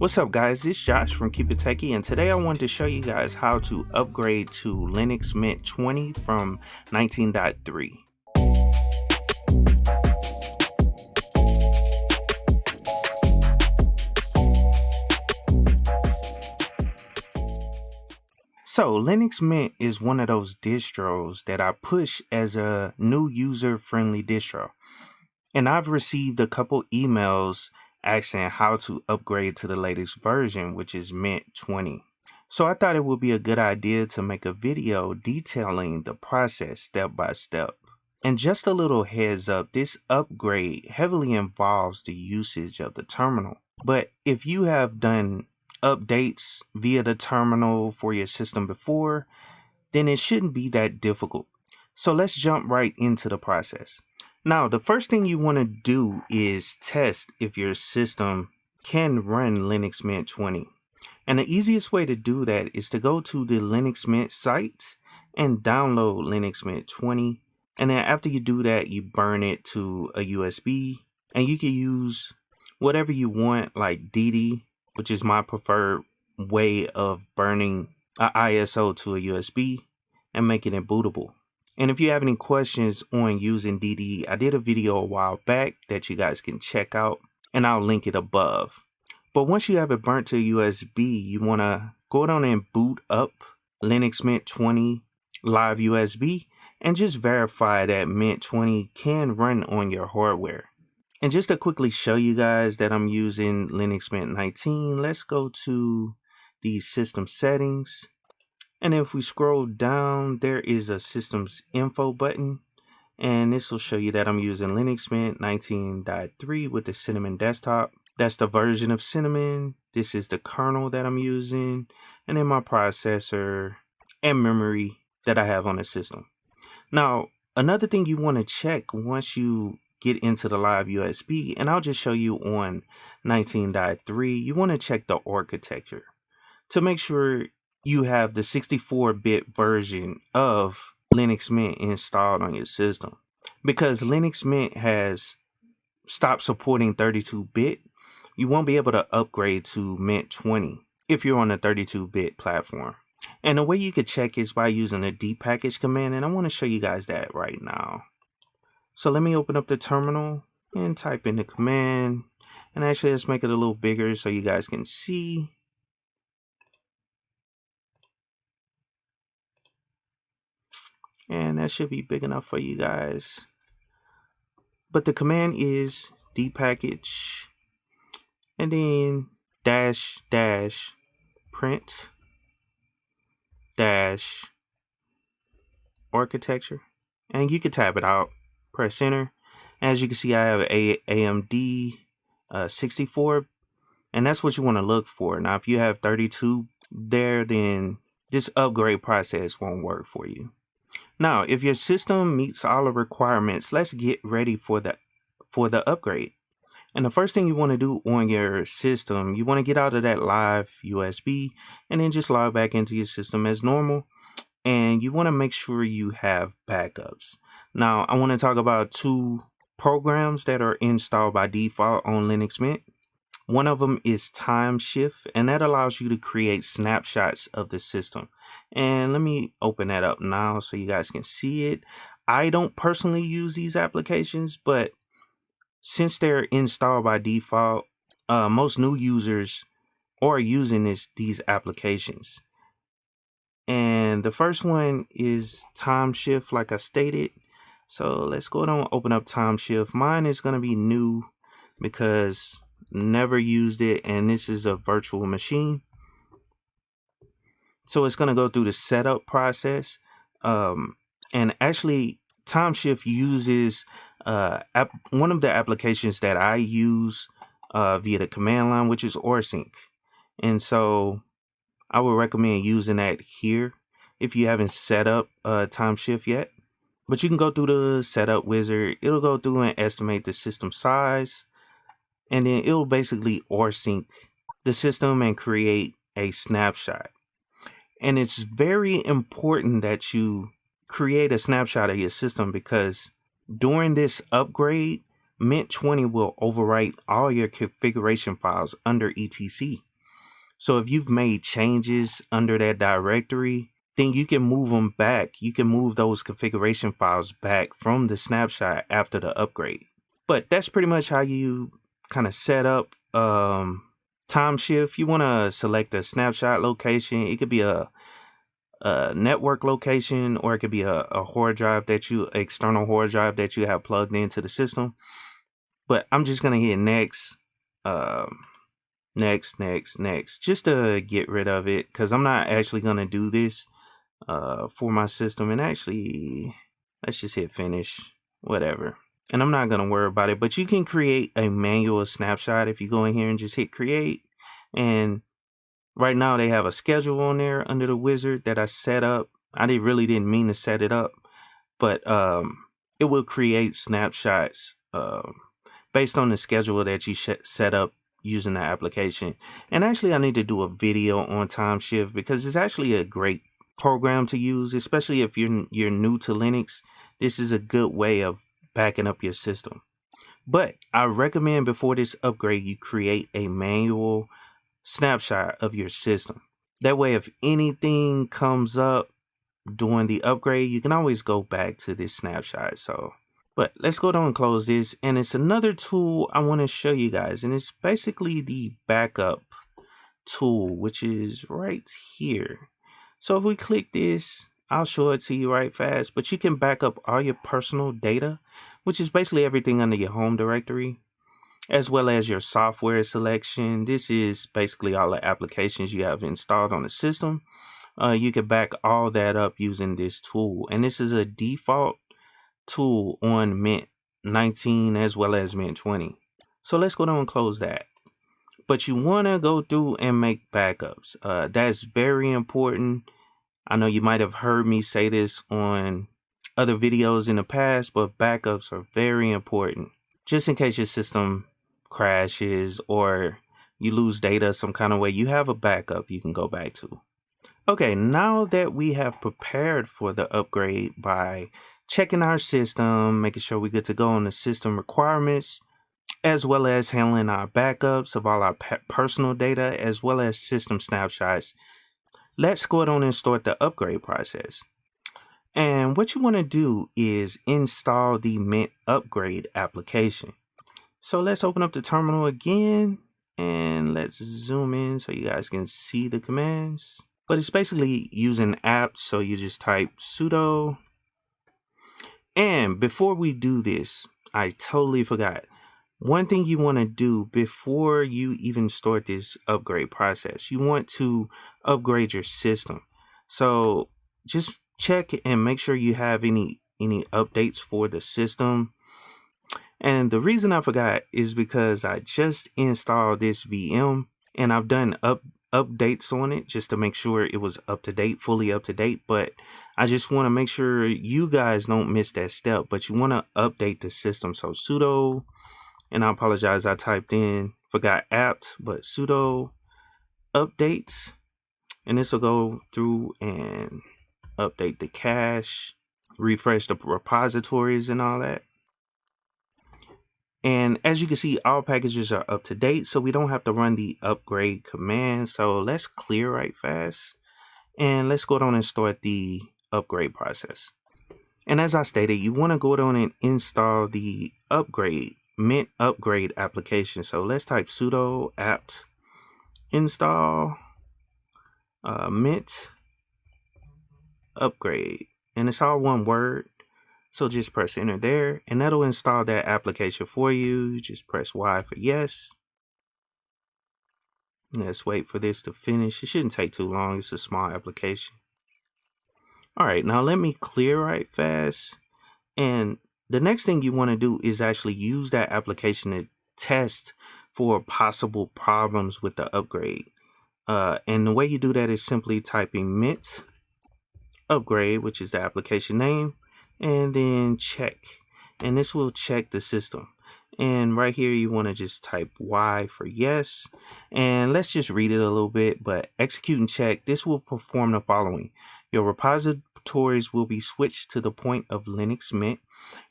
What's up guys, it's Josh from KeepItTechie, and today I wanted to show you guys how to upgrade to Linux Mint 20 from 19.3. So Linux Mint is one of those distros that I push as a new user-friendly distro. And I've received a couple emails asking how to upgrade to the latest version, which is Mint 20. So I thought it would be a good idea to make a video detailing the process step by step. And just a little heads up, this upgrade heavily involves the usage of the terminal. But if you have done updates via the terminal for your system before, then it shouldn't be that difficult. So let's jump right into the process. Now, the first thing you want to do is test if your system can run Linux Mint 20. And the easiest way to do that is to go to the Linux Mint site and download Linux Mint 20. And then after you do that, you burn it to a USB. And you can use whatever you want, like DD, which is my preferred way of burning an ISO to a USB and making it bootable. And if you have any questions on using DD, I did a video a while back that you guys can check out, and I'll link it above. But once you have it burnt to USB, you want to go down and boot up Linux Mint 20 live USB and just verify that Mint 20 can run on your hardware. And just to quickly show you guys that I'm using Linux Mint 19, let's go to the system settings. And if we scroll down, there is a systems info button, and this will show you that I'm using Linux Mint 19.3 with the Cinnamon desktop. That's the version of Cinnamon. This is the kernel that I'm using, and then my processor and memory that I have on the system. Now, another thing you want to check once you get into the live USB, and I'll just show you on 19.3, you want to check the architecture to make sure you have the 64-bit version of Linux Mint installed on your system. Because Linux Mint has stopped supporting 32-bit, you won't be able to upgrade to Mint 20 if you're on a 32-bit platform. And the way you could check is by using the dpackage command, and I want to show you guys that right now. So let me open up the terminal and type in the command. And actually, let's make it a little bigger so you guys can see. And that should be big enough for you guys. But the command is dpackage and then -- print - architecture. And you can type it out, press enter. As you can see, I have a AMD 64, and that's what you want to look for. Now, if you have 32 there, then this upgrade process won't work for you. Now, if your system meets all the requirements, let's get ready for the upgrade. And the first thing you want to do on your system, you want to get out of that live USB and then just log back into your system as normal. And you want to make sure you have backups. Now, I want to talk about two programs that are installed by default on Linux Mint. One of them is Time Shift, and that allows you to create snapshots of the system. And let me open that up now so you guys can see it. I don't personally use these applications, but since they're installed by default, most new users are using these applications. And the first one is Time Shift, like I stated. So let's go ahead and open up Time Shift. Mine is going to be new because never used it, and this is a virtual machine. So it's going to go through the setup process. And actually, Time Shift uses one of the applications that I use via the command line, which is OrSync. And so I would recommend using that here if you haven't set up Time Shift yet. But you can go through the setup wizard. It'll go through and estimate the system size. And then it'll basically OrSync the system and create a snapshot. And it's very important that you create a snapshot of your system, because during this upgrade, Mint 20 will overwrite all your configuration files under etc. So if you've made changes under that directory, then you can move them back. You can move those configuration files back from the snapshot after the upgrade. But that's pretty much how you kind of set up time shift. You want to select a snapshot location. It could be a network location, or it could be a hard drive external hard drive that you have plugged into the system. But I'm just gonna hit next, next, just to get rid of it, because I'm not actually gonna do this for my system. And actually, let's just hit finish, whatever. And I'm not gonna worry about it. But you can create a manual snapshot if you go in here and just hit create. And right now they have a schedule on there under the wizard that I set up. I really didn't mean to set it up, but it will create snapshots based on the schedule that you set up using the application. And actually, I need to do a video on time shift, because it's actually a great program to use, especially if you're new to Linux. This is a good way of backing up your system. But I recommend before this upgrade, you create a manual snapshot of your system. That way, if anything comes up during the upgrade, you can always go back to this snapshot. But let's go down and close this. And it's another tool I want to show you guys. And it's basically the backup tool, which is right here. So if we click this, I'll show it to you right fast. But you can back up all your personal data, which is basically everything under your home directory, as well as your software selection. This is basically all the applications you have installed on the system. You can back all that up using this tool. And this is a default tool on Mint 19 as well as Mint 20. So let's go down and close that. But you want to go through and make backups. That's very important. I know you might have heard me say this on other videos in the past, but backups are very important. Just in case your system crashes or you lose data some kind of way, you have a backup you can go back to. Okay, now that we have prepared for the upgrade by checking our system, making sure we're good to go on the system requirements, as well as handling our backups of all our personal data, as well as system snapshots, let's go on and start the upgrade process. And what you want to do is install the Mint upgrade application. So let's open up the terminal again, and let's zoom in so you guys can see the commands. But it's basically using apps, so you just type sudo. And before we do this, I totally forgot. One thing you want to do before you even start this upgrade process, you want to upgrade your system. So just check and make sure you have any updates for the system. And the reason I forgot is because I just installed this VM and I've done updates on it just to make sure it was up to date, fully up to date. But I just want to make sure you guys don't miss that step. But you want to update the system. So sudo, and I apologize, I typed in, forgot apt, but sudo updates. And this will go through and update the cache, refresh the repositories and all that. And as you can see, all packages are up to date, so we don't have to run the upgrade command. So let's clear right fast. And let's go down and start the upgrade process. And as I stated, you want to go down and install the upgrade, Mint upgrade application. So let's type sudo apt install Mint upgrade. And it's all one word. So just press enter there, and that'll install that application for you. Just press Y for yes. Let's wait for this to finish. It shouldn't take too long. It's a small application. All right, now let me clear right fast. And the next thing you want to do is actually use that application to test for possible problems with the upgrade. And the way you do that is simply typing Mint upgrade, which is the application name, and then check, and this will check the system. And right here you want to just type Y for yes, and let's just read it a little bit. But execute and check. This will perform the following: your repositories will be switched to the point of Linux Mint,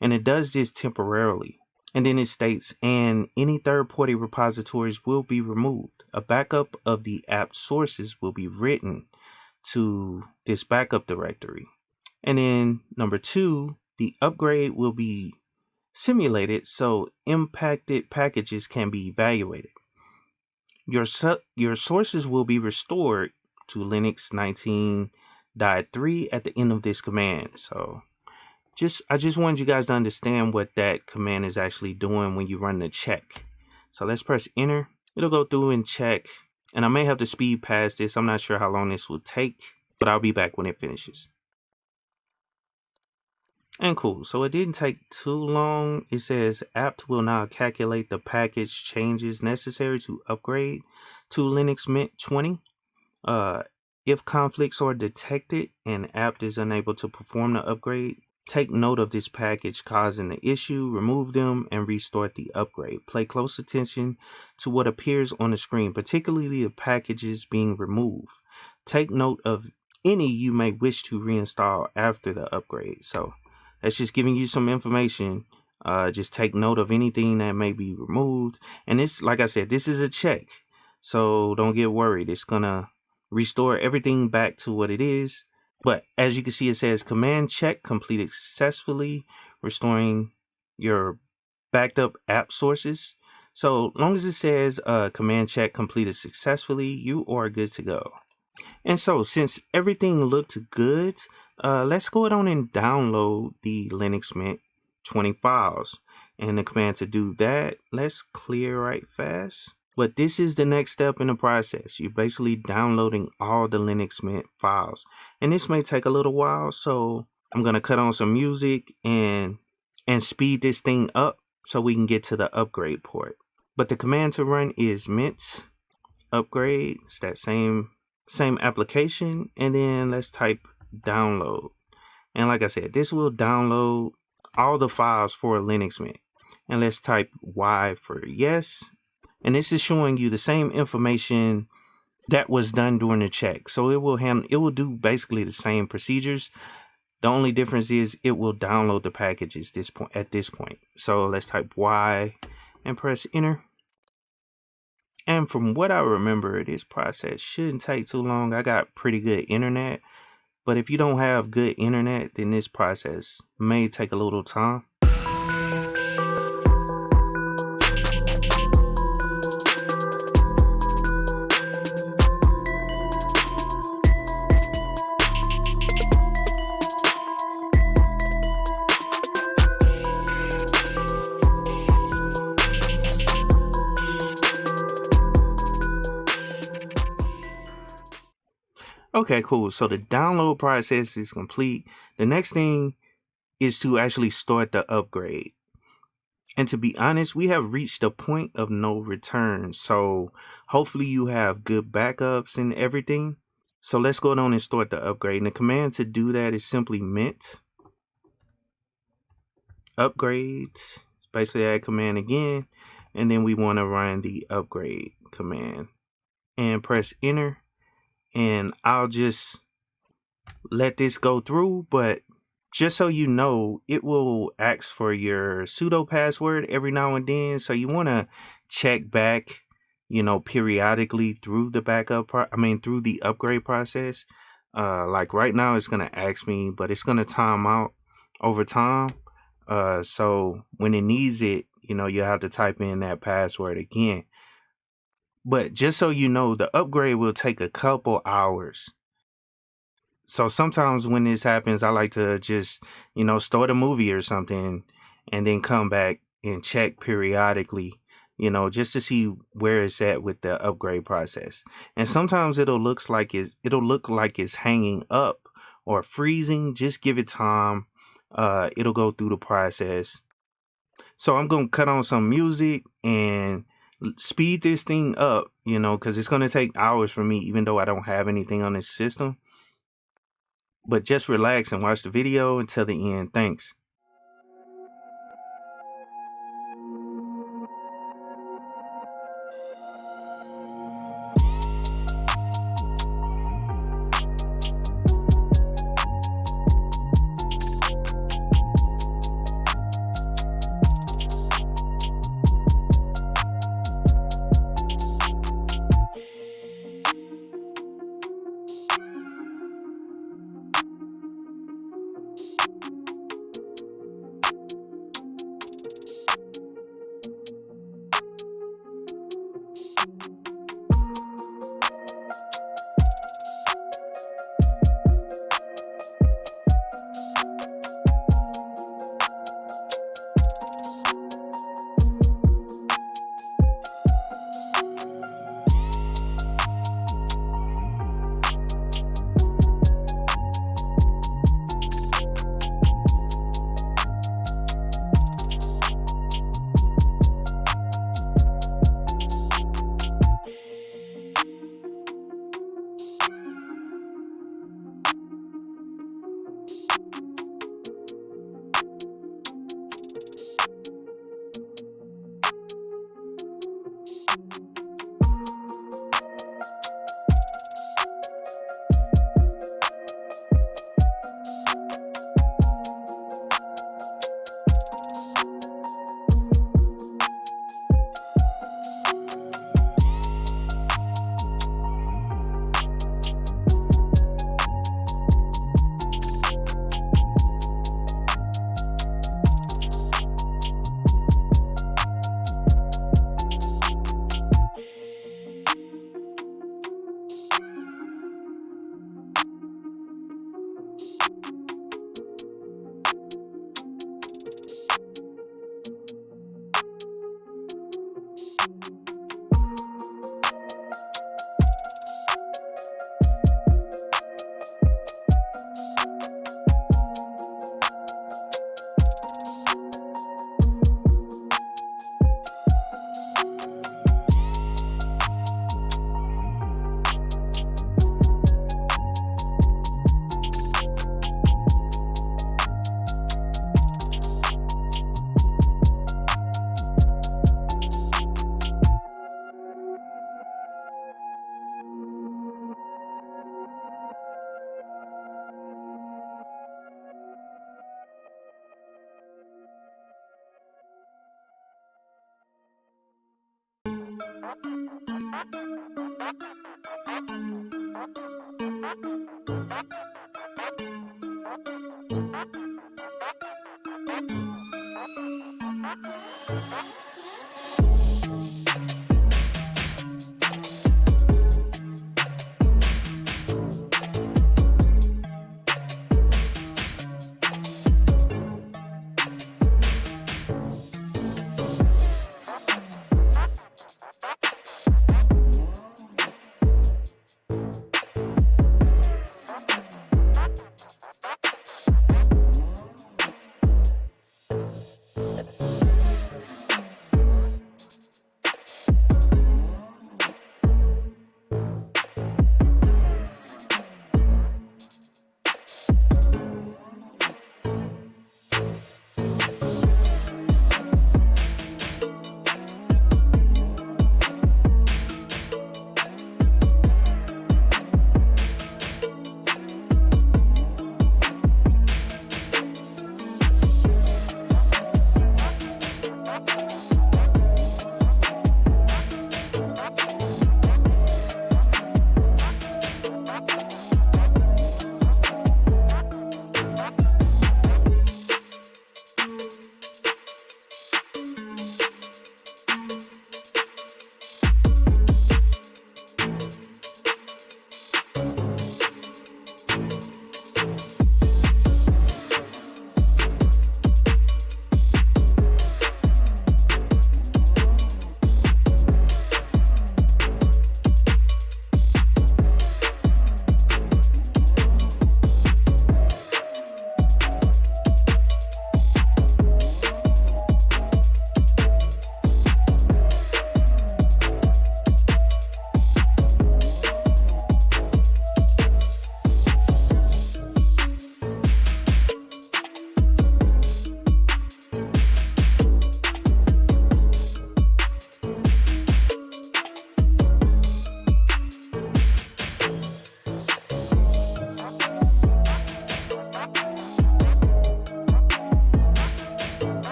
and it does this temporarily. And then it states, and any third-party repositories will be removed. A backup of the app sources will be written to this backup directory. And then number 2, the upgrade will be simulated so impacted packages can be evaluated. Your sources will be restored to Linux 19.3 at the end of this command. So I just wanted you guys to understand what that command is actually doing when you run the check. So let's press enter. It'll go through and check, and I may have to speed past this. I'm not sure how long this will take, but I'll be back when it finishes. And cool, so it didn't take too long. It says apt will now calculate the package changes necessary to upgrade to Linux Mint 20. If conflicts are detected and apt is unable to perform the upgrade, take note of this package causing the issue, remove them, and restart the upgrade. Pay close attention to what appears on the screen, particularly the packages being removed. Take note of any you may wish to reinstall after the upgrade. So that's just giving you some information. Just take note of anything that may be removed. And this, like I said, this is a check, so don't get worried. It's gonna restore everything back to what it is. But as you can see, it says command check completed successfully, restoring your backed up app sources. So long as it says command check completed successfully, you are good to go. And so since everything looked good, let's go on and download the Linux Mint 20 files. And the command to do that, let's clear right fast. But this is the next step in the process. You're basically downloading all the Linux Mint files. And this may take a little while, so I'm going to cut on some music and speed this thing up so we can get to the upgrade port. But the command to run is mint upgrade. It's that same application. And then let's type download. And like I said, this will download all the files for Linux Mint. And let's type Y for yes. And this is showing you the same information that was done during the check. So it will do basically the same procedures. The only difference is it will download the packages at this point. So let's type Y and press enter. And from what I remember, this process shouldn't take too long. I got pretty good internet. But if you don't have good internet, then this process may take a little time. Okay, cool. So the download process is complete. The next thing is to actually start the upgrade. And to be honest, we have reached a point of no return. So hopefully you have good backups and everything. So let's go on and start the upgrade. And the command to do that is simply mint upgrade. It's basically that command again. And then we want to run the upgrade command and press enter. And I'll just let this go through, but just so you know, it will ask for your sudo password every now and then. So you want to check back, periodically through the through the upgrade process. Like right now it's going to ask me, but it's going to time out over time. So when it needs it, you have to type in that password again. But just so you know, the upgrade will take a couple hours. So sometimes when this happens, I like to just, start a movie or something and then come back and check periodically, just to see where it's at with the upgrade process. And sometimes it'll look like it's hanging up or freezing. Just give it time. It'll go through the process. So I'm going to cut on some music and speed this thing up, because it's going to take hours for me, even though I don't have anything on this system. But just relax and watch the video until the end. Thanks.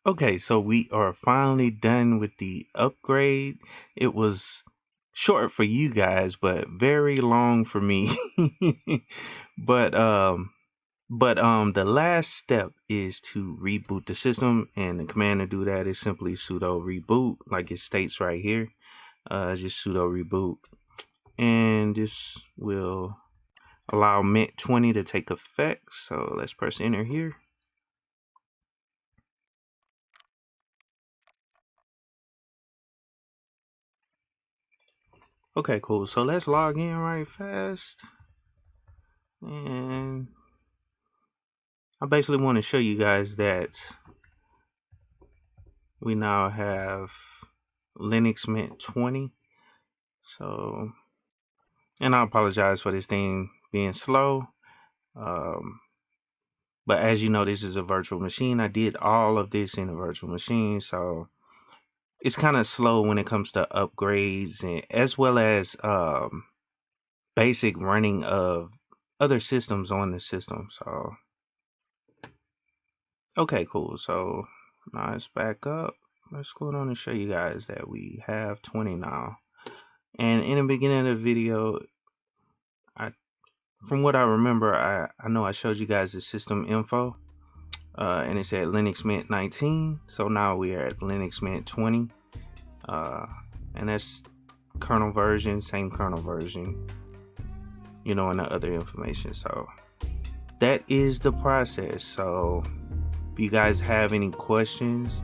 Okay, so we are finally done with the upgrade. It was short for you guys, but very long for me. but the last step is to reboot the system, and the command to do that is simply sudo reboot, like it states right here. Just sudo reboot, and this will allow mint 20 to take effect. So let's press enter here. Okay, cool. So let's log in right fast. And I basically want to show you guys that we now have Linux Mint 20. So, and I apologize for this thing being slow. But as you know, this is a virtual machine. I did all of this in a virtual machine. So it's kind of slow when it comes to upgrades and as well as basic running of other systems on the system. So, okay, cool. So now it's back up. Let's go on and show you guys that we have 20 now. And in the beginning of the video, from what I remember, I know I showed you guys the system info, and it said Linux Mint 19. So now we are at Linux Mint 20, and that's kernel version, same kernel version, you know, and the other information. So that is the process. So if you guys have any questions,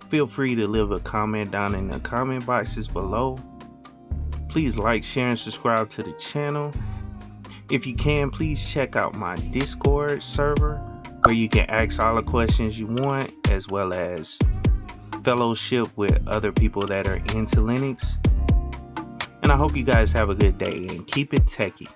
feel free to leave a comment down in the comment boxes below. Please like, share, and subscribe to the channel. If you can, please check out my Discord server where you can ask all the questions you want, as well as fellowship with other people that are into Linux. And I hope you guys have a good day and keep it techie.